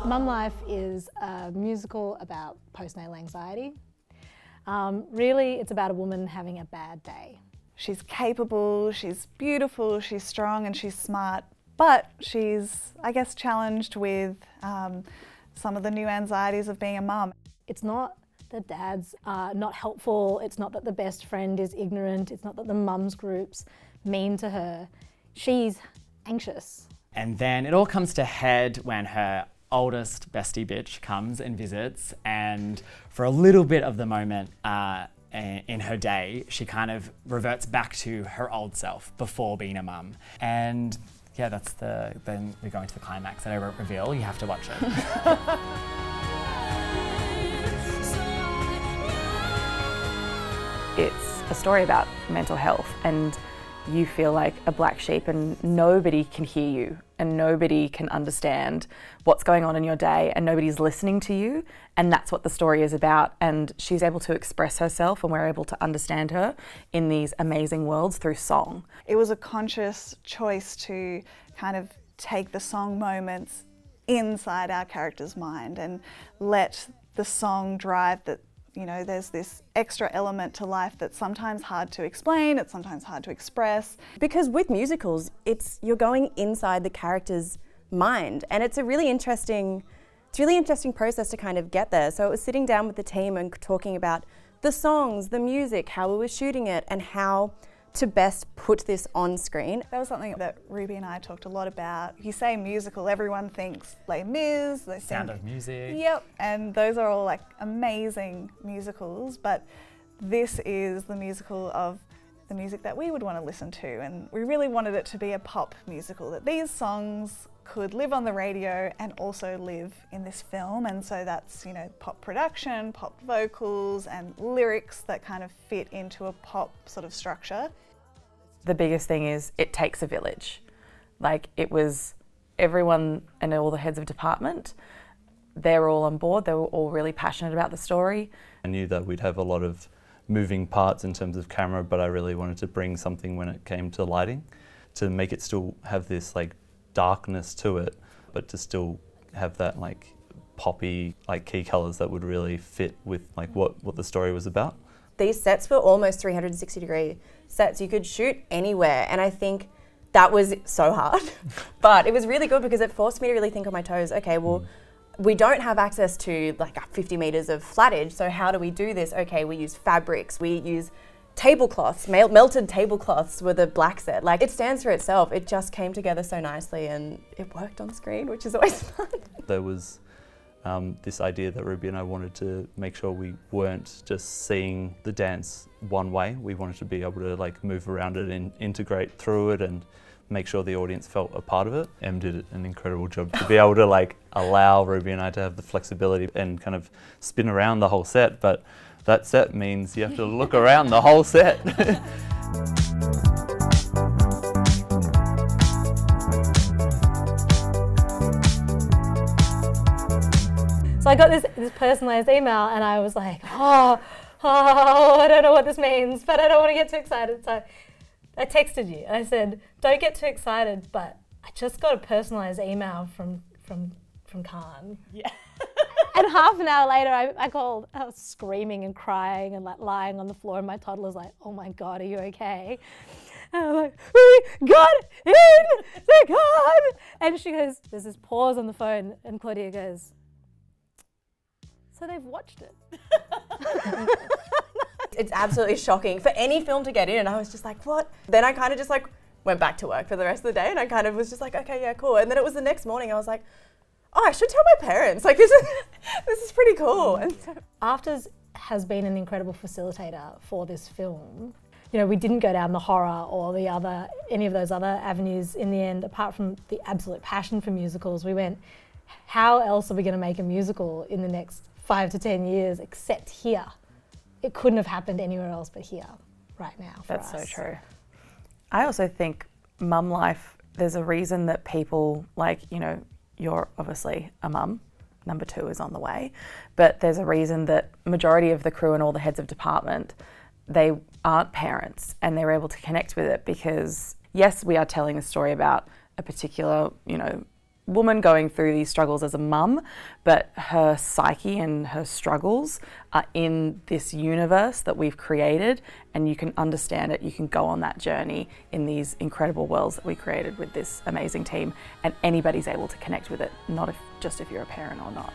MumLife is a musical about postnatal anxiety. Really, it's about a woman having a bad day. She's capable, she's beautiful, she's strong and she's smart, but she's, I guess, challenged with some of the new anxieties of being a mum. It's not that dads are not helpful, it's not that the best friend is ignorant, it's not that the mums groups mean to her. She's anxious. And then it all comes to head when her oldest bestie bitch comes and visits, and for a little bit of the moment in her day, she kind of reverts back to her old self before being a mum. And yeah, then we go into the climax that I won't reveal. You have to watch it. It's a story about mental health, and you feel like a black sheep and nobody can hear you and nobody can understand what's going on in your day and nobody's listening to you, and that's what the story is about. And she's able to express herself and we're able to understand her in these amazing worlds through song. It was a conscious choice to kind of take the song moments inside our character's mind and let the song drive that. You know, there's this extra element to life that's sometimes hard to explain, it's sometimes hard to express. Because with musicals, you're going inside the character's mind, and it's a really interesting process to kind of get there. So it was sitting down with the team and talking about the songs, the music, how we were shooting it, and how to best put this on screen. That was something that Ruby and I talked a lot about. You say musical, everyone thinks Les Mis, they Sound of Music. Yep, and those are all like amazing musicals, but this is the musical of the music that we would want to listen to, and we really wanted it to be a pop musical, that these songs could live on the radio and also live in this film. And so that's, you know, pop production, pop vocals and lyrics that kind of fit into a pop sort of structure. The biggest thing is it takes a village. Like, it was everyone and all the heads of department, they're all on board, they were all really passionate about the story. I knew that we'd have a lot of moving parts in terms of camera, but I really wanted to bring something when it came to lighting to make it still have this like darkness to it, but to still have that like poppy like key colours that would really fit with like what the story was about. These sets were almost 360-degree sets. You could shoot anywhere, and I think that was so hard. But it was really good because it forced me to really think on my toes. Okay, well, we don't have access to like 50 metres of flattage, so how do we do this? Okay, we use fabrics, we use tablecloths, melted tablecloths with a black set. Like, it stands for itself. It just came together so nicely and it worked on screen, which is always fun. There was this idea that Ruby and I wanted to make sure we weren't just seeing the dance one way. We wanted to be able to like move around it and integrate through it and make sure the audience felt a part of it. Em did an incredible job to be able to like allow Ruby and I to have the flexibility and kind of spin around the whole set, but that set means you have to look around the whole set. So I got this personalised email and I was like, oh, I don't know what this means, but I don't want to get too excited. So I texted you and I said, don't get too excited, but I just got a personalised email from Khan. Yeah. And half an hour later, I called. I was screaming and crying and like lying on the floor, and my toddler's like, "Oh my God, are you okay?" And I'm like, "We got in the Khan!" And she goes, there's this pause on the phone, and Claudia goes, "So they've watched it." It's absolutely shocking for any film to get in, and I was just like, what? Then I kind of just like went back to work for the rest of the day, and I kind of was just like, okay, yeah, cool. And then it was the next morning, I was like, oh, I should tell my parents. Like, this is pretty cool. And so AFTRS has been an incredible facilitator for this film. You know, we didn't go down the horror or any of those other avenues in the end, apart from the absolute passion for musicals. We went, how else are we going to make a musical in the next 5 to 10 years except here? It couldn't have happened anywhere else but here, right now for us. That's so true. I also think MumLife, there's a reason that people, like, you know, you're obviously a mum, number 2 is on the way, but there's a reason that majority of the crew and all the heads of department, they aren't parents and they're able to connect with it because, yes, we are telling a story about a particular, you know, woman going through these struggles as a mum, but her psyche and her struggles are in this universe that we've created, and you can understand it. You can go on that journey in these incredible worlds that we created with this amazing team, and anybody's able to connect with it, not just if you're a parent or not.